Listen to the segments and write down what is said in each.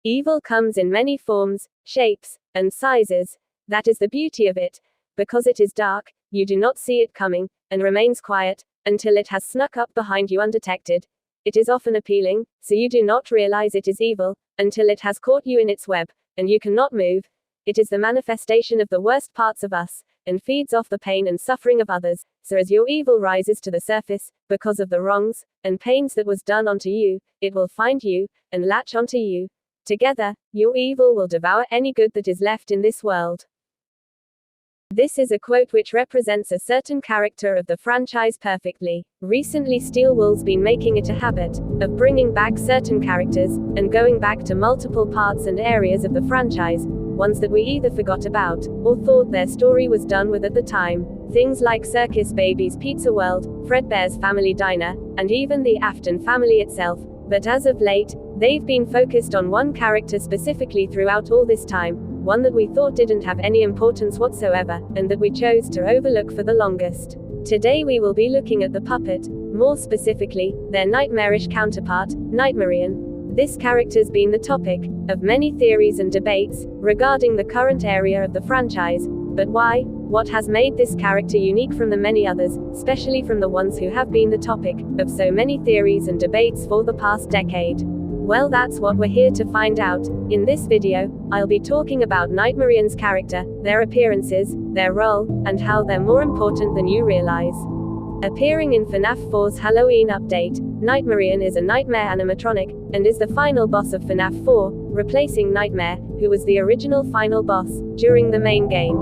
Evil comes in many forms, shapes, and sizes. That is the beauty of it. Because it is dark, you do not see it coming, and remains quiet, until it has snuck up behind you undetected. It is often appealing, so you do not realize it is evil, until it has caught you in its web, and you cannot move. It is the manifestation of the worst parts of us, and feeds off the pain and suffering of others. So as your evil rises to the surface, because of the wrongs and pains that was done onto you, it will find you, and latch onto you. Together, your evil will devour any good that is left in this world. This is a quote which represents a certain character of the franchise perfectly. Recently Steel Wool's been making it a habit of bringing back certain characters, and going back to multiple parts and areas of the franchise, ones that we either forgot about, or thought their story was done with at the time. Things like Circus Baby's Pizza World, Fredbear's Family Diner, and even the Afton family itself. But as of late, they've been focused on one character specifically throughout all this time, one that we thought didn't have any importance whatsoever, and that we chose to overlook for the longest. Today we will be looking at the puppet, more specifically, their nightmarish counterpart, Nightmarionne. This character's been the topic of many theories and debates regarding the current area of the franchise. But why? What has made this character unique from the many others, especially from the ones who have been the topic of so many theories and debates for the past decade? Well, that's what we're here to find out. In this video, I'll be talking about Nightmarionne's character, their appearances, their role, and how they're more important than you realize. Appearing in FNAF 4's Halloween update, Nightmarionne is a nightmare animatronic, and is the final boss of FNAF 4, replacing Nightmare, who was the original final boss, during the main game.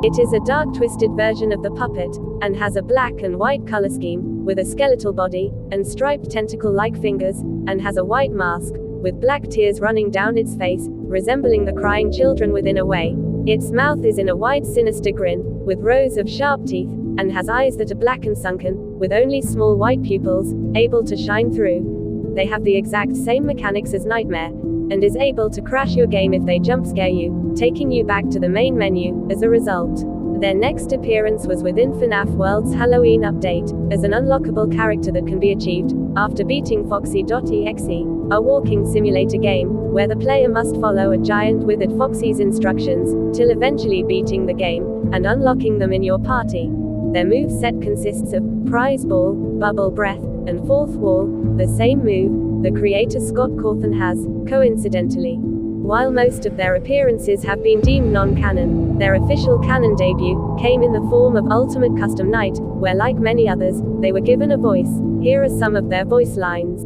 It is a dark twisted version of the puppet, and has a black and white color scheme, with a skeletal body, and striped tentacle-like fingers, and has a white mask, with black tears running down its face, resembling the crying children within a way. Its mouth is in a wide sinister grin, with rows of sharp teeth, and has eyes that are black and sunken, with only small white pupils, able to shine through. They have the exact same mechanics as Nightmare, and is able to crash your game if they jump scare you, taking you back to the main menu, as a result. Their next appearance was within FNAF World's Halloween update, as an unlockable character that can be achieved after beating Foxy.exe, a walking simulator game, where the player must follow a giant withered Foxy's instructions, till eventually beating the game, and unlocking them in your party. Their move set consists of Prize Ball, Bubble Breath, and Fourth Wall, the same move the creator Scott Cawthon has, coincidentally. While most of their appearances have been deemed non-canon, their official canon debut came in the form of Ultimate Custom Night, where like many others, they were given a voice. Here are some of their voice lines.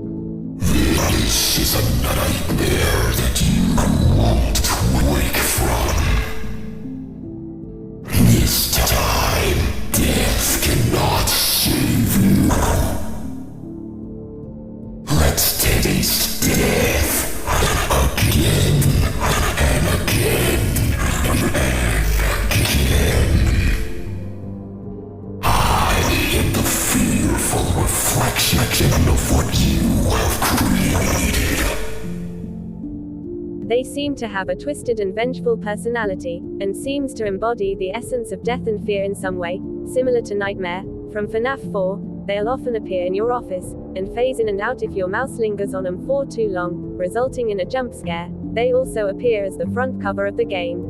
This is a nightmare that you want to wake from. This time, death cannot save you. Let's taste death again and again and again. I am the fearful reflection of what you have created. They seem to have a twisted and vengeful personality, and seems to embody the essence of death and fear in some way, similar to Nightmare. From FNAF 4, they'll often appear in your office, and phase in and out if your mouse lingers on them for too long, resulting in a jump scare. They also appear as the front cover of the game.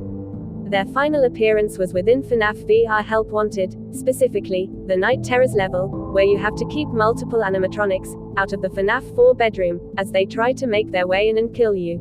Their final appearance was within FNAF VR Help Wanted, specifically, the Night Terrors level, where you have to keep multiple animatronics out of the FNAF 4 bedroom, as they try to make their way in and kill you.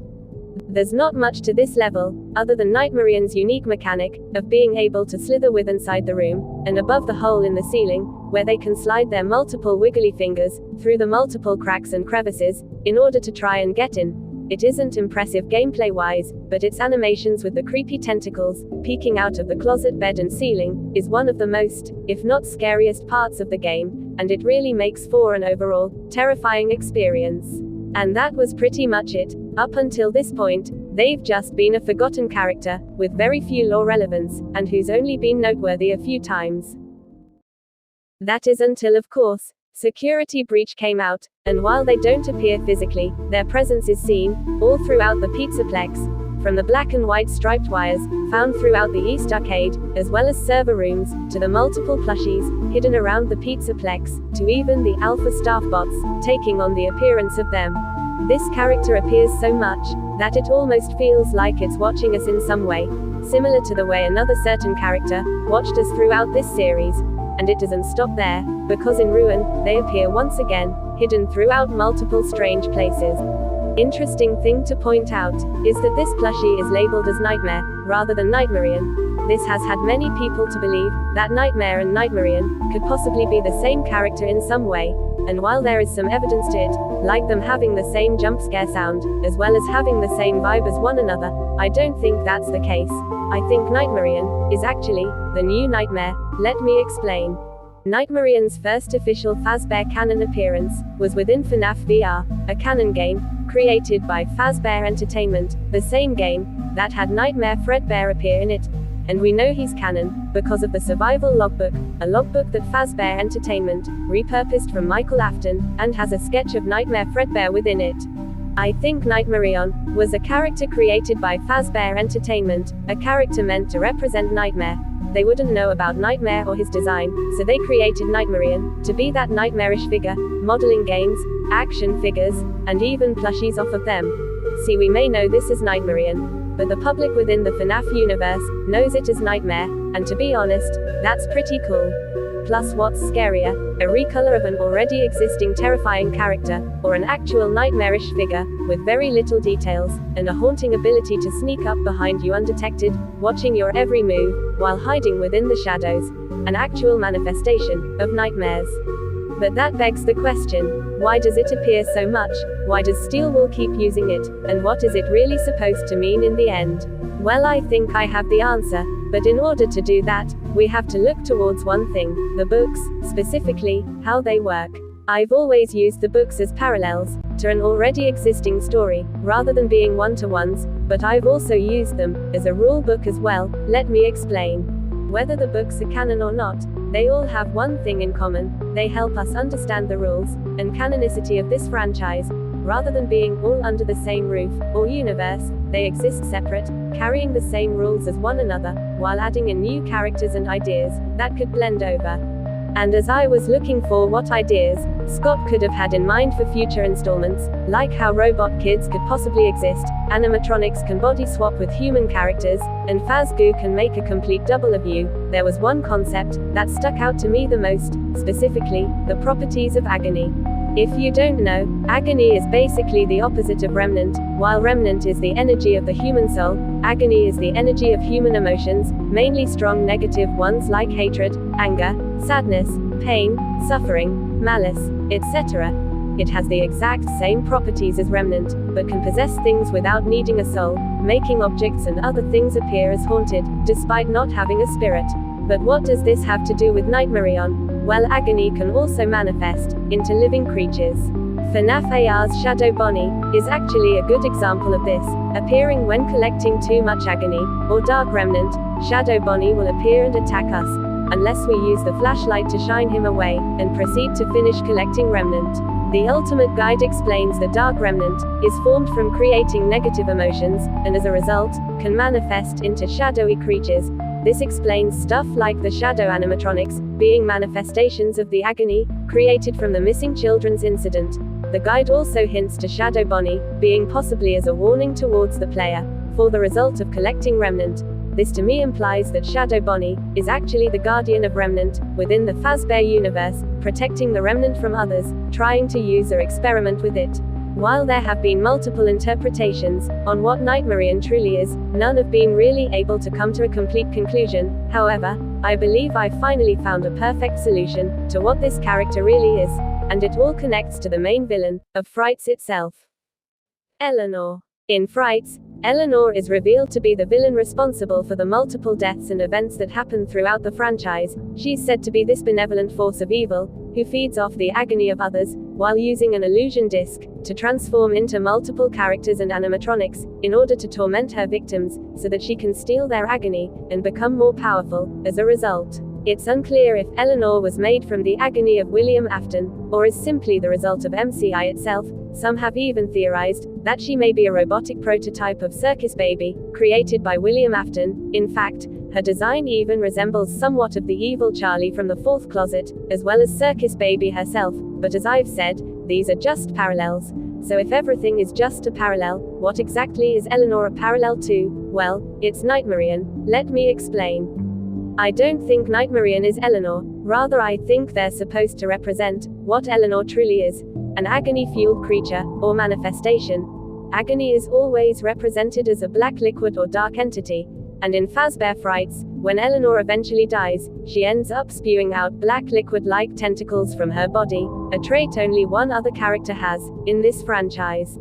There's not much to this level, other than Nightmarionne's unique mechanic of being able to slither with inside the room, and above the hole in the ceiling, where they can slide their multiple wiggly fingers through the multiple cracks and crevices, in order to try and get in. It isn't impressive gameplay-wise, but its animations with the creepy tentacles peeking out of the closet bed and ceiling is one of the most, if not scariest parts of the game, and it really makes for an overall terrifying experience. And that was pretty much it. Up until this point, they've just been a forgotten character, with very few lore relevance, and who's only been noteworthy a few times. That is until, of course, Security Breach came out, and while they don't appear physically, their presence is seen all throughout the Pizzaplex, from the black and white striped wires found throughout the East Arcade, as well as server rooms, to the multiple plushies hidden around the Pizzaplex, to even the alpha staff bots taking on the appearance of them. This character appears so much that it almost feels like it's watching us in some way, similar to the way another certain character watched us throughout this series. And it doesn't stop there, because in Ruin, they appear once again, hidden throughout multiple strange places. Interesting thing to point out is that this plushie is labeled as Nightmare, rather than Nightmarionne. This has had many people to believe that Nightmare and Nightmarionne could possibly be the same character in some way, and while there is some evidence to it, like them having the same jump scare sound, as well as having the same vibe as one another, I don't think that's the case. I think Nightmarionne is actually the new Nightmare. Let me explain. Nightmarionne's first official FAZBEAR canon appearance was within FNAF VR, a canon game created by FAZBEAR Entertainment, the same game that had Nightmare Fredbear appear in it. And we know he's canon because of the survival logbook, a logbook that FAZBEAR Entertainment repurposed from Michael Afton, and has a sketch of Nightmare Fredbear within it. I think Nightmarionne was a character created by FAZBEAR Entertainment, a character meant to represent Nightmare. They wouldn't know about Nightmare or his design, so they created Nightmarionne to be that nightmarish figure, modeling games, action figures, and even plushies off of them. See, we may know this as Nightmarionne, but the public within the FNAF universe knows it as Nightmare, and to be honest, that's pretty cool. Plus, what's scarier, a recolor of an already existing terrifying character, or an actual nightmarish figure, with very little details, and a haunting ability to sneak up behind you undetected, watching your every move, while hiding within the shadows. An actual manifestation of nightmares. But that begs the question, why does it appear so much? Why does Steelwool keep using it? And what is it really supposed to mean in the end? Well, I think I have the answer, but in order to do that, we have to look towards one thing, the books, specifically, how they work. I've always used the books as parallels to an already existing story, rather than being one-to-ones, but I've also used them as a rule book as well. Let me explain. Whether the books are canon or not, they all have one thing in common: they help us understand the rules and canonicity of this franchise. Rather than being all under the same roof or universe, they exist separate, carrying the same rules as one another, while adding in new characters and ideas that could blend over. And as I was looking for what ideas Scott could have had in mind for future installments, like how robot kids could possibly exist, animatronics can body swap with human characters, and FAZBEAR can make a complete double of you, there was one concept that stuck out to me the most, specifically, the properties of Agony. If you don't know, Agony is basically the opposite of Remnant. While Remnant is the energy of the human soul, Agony is the energy of human emotions, mainly strong negative ones like hatred, anger, sadness, pain, suffering, malice, etc. It has the exact same properties as Remnant, but can possess things without needing a soul, making objects and other things appear as haunted, despite not having a spirit. But what does this have to do with Nightmarionne? Well, Agony can also manifest into living creatures. FNAF'S Shadow Bonnie is actually a good example of this, appearing when collecting too much Agony, or Dark Remnant. Shadow Bonnie will appear and attack us, unless we use the flashlight to shine him away, and proceed to finish collecting Remnant. The Ultimate Guide explains that Dark Remnant is formed from creating negative emotions, and as a result, can manifest into shadowy creatures. This explains stuff like the shadow animatronics being manifestations of the Agony created from the missing children's incident. The guide also hints to Shadow Bonnie being possibly as a warning towards the player for the result of collecting Remnant. This to me implies that Shadow Bonnie is actually the guardian of Remnant within the FAZBEAR universe, protecting the Remnant from others trying to use or experiment with it. While there have been multiple interpretations on what Nightmarionne truly is, none have been really able to come to a complete conclusion. However, I believe I finally found a perfect solution to what this character really is, and it all connects to the main villain of Frights itself. Eleanor. In Frights, Eleanor is revealed to be the villain responsible for the multiple deaths and events that happen throughout the franchise. She's said to be this benevolent force of evil, who feeds off the agony of others, while using an illusion disc to transform into multiple characters and animatronics, in order to torment her victims, so that she can steal their agony, and become more powerful, as a result. It's unclear if Eleanor was made from the agony of William Afton, or is simply the result of MCI itself. Some have even theorized that she may be a robotic prototype of Circus Baby, created by William Afton. In fact, her design even resembles somewhat of the evil Charlie from the Fourth Closet, as well as Circus Baby herself, but as I've said, these are just parallels. So if everything is just a parallel, what exactly is Eleanor a parallel to? Well, it's Nightmarionne. Let me explain. I don't think Nightmarionne is Eleanor. Rather, I think they're supposed to represent what Eleanor truly is, an agony-fueled creature, or manifestation. Agony is always represented as a black liquid or dark entity, and in FAZBEAR frights, when Eleanor eventually dies, she ends up spewing out black liquid-like tentacles from her body, a trait only one other character has, in this franchise.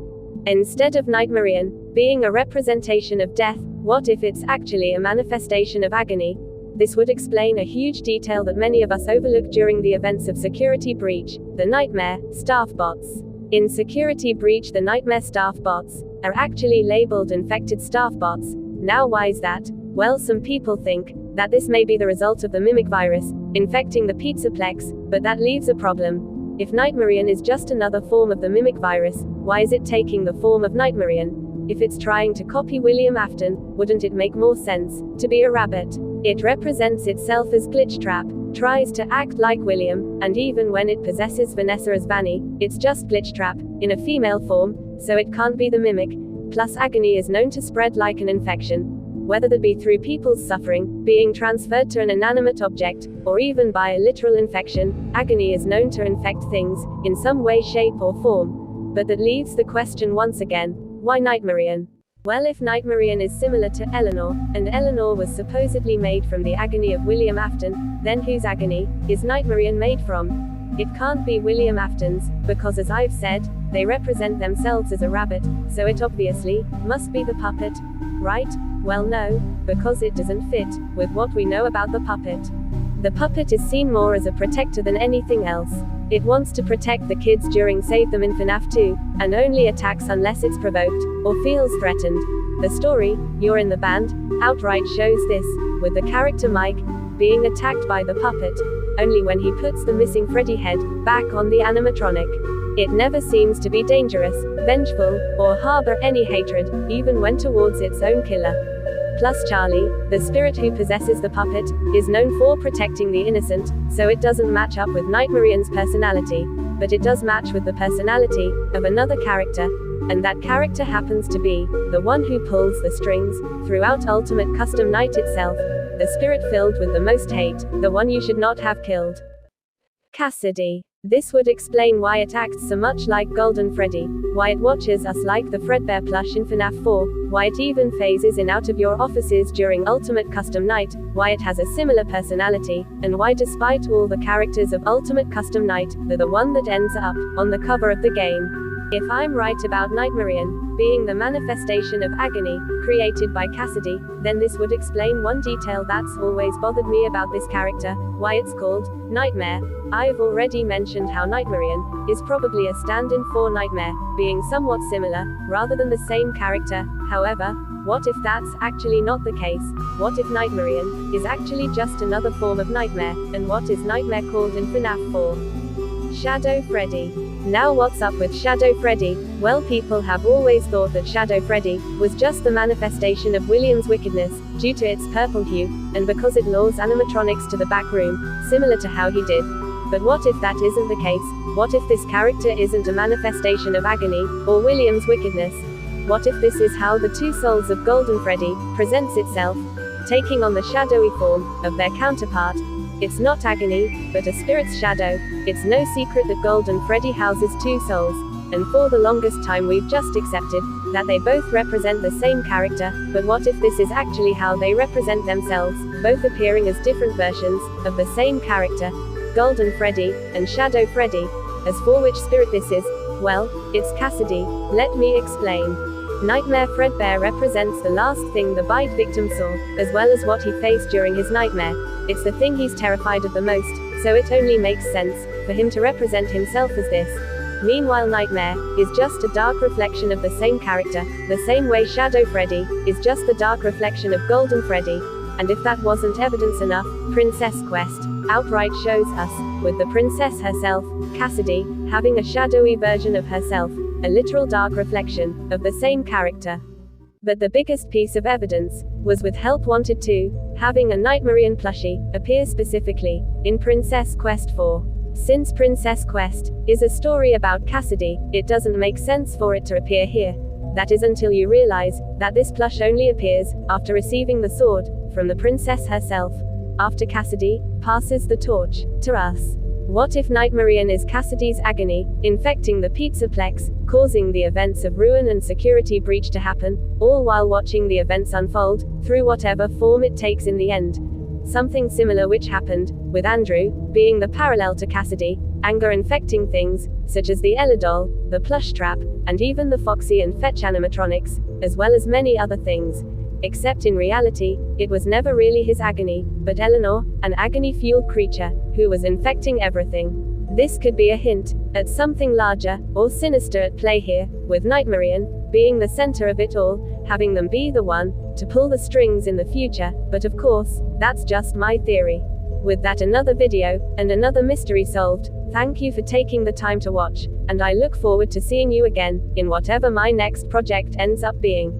Instead of Nightmarionne being a representation of death, what if it's actually a manifestation of agony? This would explain a huge detail that many of us overlook during the events of Security Breach, the Nightmare staff bots. In Security Breach, the Nightmare staff bots are actually labeled infected staff bots. Now why is that? Well, some people think that this may be the result of the mimic virus infecting the Pizzaplex, but that leaves a problem. If Nightmarionne is just another form of the mimic virus, why is it taking the form of Nightmarionne? If it's trying to copy William Afton, wouldn't it make more sense to be a rabbit? It represents itself as Glitchtrap, tries to act like William, and even when it possesses Vanessa as Vanny, it's just Glitchtrap, in a female form, so it can't be the mimic. Plus, agony is known to spread like an infection, whether that be through people's suffering, being transferred to an inanimate object, or even by a literal infection. Agony is known to infect things, in some way, shape, or form. But that leaves the question once again, why Nightmarionne? Well, if Nightmarionne is similar to Eleanor, and Eleanor was supposedly made from the agony of William Afton, then whose agony is Nightmarionne made from? It can't be William Afton's, because as I've said, they represent themselves as a rabbit, so it obviously must be the puppet, right? Well, no, because it doesn't fit with what we know about the puppet. The puppet is seen more as a protector than anything else. It wants to protect the kids during Save Them in FNAF 2, and only attacks unless it's provoked, or feels threatened. The story, You're in the Band, outright shows this, with the character Mike being attacked by the puppet, only when he puts the missing Freddy head back on the animatronic. It never seems to be dangerous, vengeful, or harbor any hatred, even when towards its own killer. Plus Charlie, the spirit who possesses the puppet, is known for protecting the innocent, so it doesn't match up with Nightmarionne's personality, but it does match with the personality of another character, and that character happens to be the one who pulls the strings throughout Ultimate Custom Night itself, the spirit filled with the most hate, the one you should not have killed. Cassidy. This would explain why it acts so much like Golden Freddy, why it watches us like the Fredbear plush in FNAF 4, why it even phases in out of your offices during Ultimate Custom Night, why it has a similar personality, and why despite all the characters of Ultimate Custom Night, they're the one that ends up on the cover of the game. If I'm right about Nightmarionne being the manifestation of agony created by Cassidy, then this would explain one detail that's always bothered me about this character, why it's called Nightmare. I've already mentioned how Nightmarionne is probably a stand-in for Nightmare, being somewhat similar, rather than the same character. However, what if that's actually not the case? What if Nightmarionne is actually just another form of Nightmare, and what is Nightmare called in FNAF 4? Shadow Freddy. Now what's up with Shadow Freddy? Well, people have always thought that Shadow Freddy was just the manifestation of William's wickedness, due to its purple hue, and because it lures animatronics to the back room, similar to how he did. But what if that isn't the case? What if this character isn't a manifestation of agony, or William's wickedness? What if this is how the two souls of Golden Freddy presents itself, taking on the shadowy form of their counterpart? It's not agony, but a spirit's shadow. It's no secret that Golden Freddy houses two souls, and for the longest time we've just accepted that they both represent the same character. But what if this is actually how they represent themselves, both appearing as different versions of the same character, Golden Freddy and Shadow Freddy? As for which spirit this is, well, it's Cassidy. Let me explain. Nightmare Fredbear represents the last thing the bite victim saw, as well as what he faced during his nightmare. It's the thing he's terrified of the most, so it only makes sense for him to represent himself as this. Meanwhile, Nightmare is just a dark reflection of the same character, the same way Shadow Freddy is just the dark reflection of Golden Freddy. And if that wasn't evidence enough, Princess Quest outright shows us, with the princess herself, Cassidy, having a shadowy version of herself, a literal dark reflection of the same character. But the biggest piece of evidence was with Help Wanted 2, having a Nightmarionne plushie appear specifically in Princess Quest 4. Since Princess Quest is a story about Cassidy, it doesn't make sense for it to appear here. That is until you realize that this plush only appears after receiving the sword from the princess herself, after Cassidy passes the torch to us. What if Nightmarionne is Cassidy's agony, infecting the Pizzaplex, causing the events of ruin and security breach to happen, all while watching the events unfold, through whatever form it takes in the end? Something similar which happened with Andrew, being the parallel to Cassidy, anger infecting things, such as the Ella doll, the plush trap, and even the Foxy and Fetch animatronics, as well as many other things. Except in reality, it was never really his agony, but Eleanor, an agony-fueled creature, who was infecting everything. This could be a hint at something larger, or sinister at play here, with Nightmarionne being the center of it all, having them be the one to pull the strings in the future, but of course, that's just my theory. With that, another video, and another mystery solved. Thank you for taking the time to watch, and I look forward to seeing you again, in whatever my next project ends up being.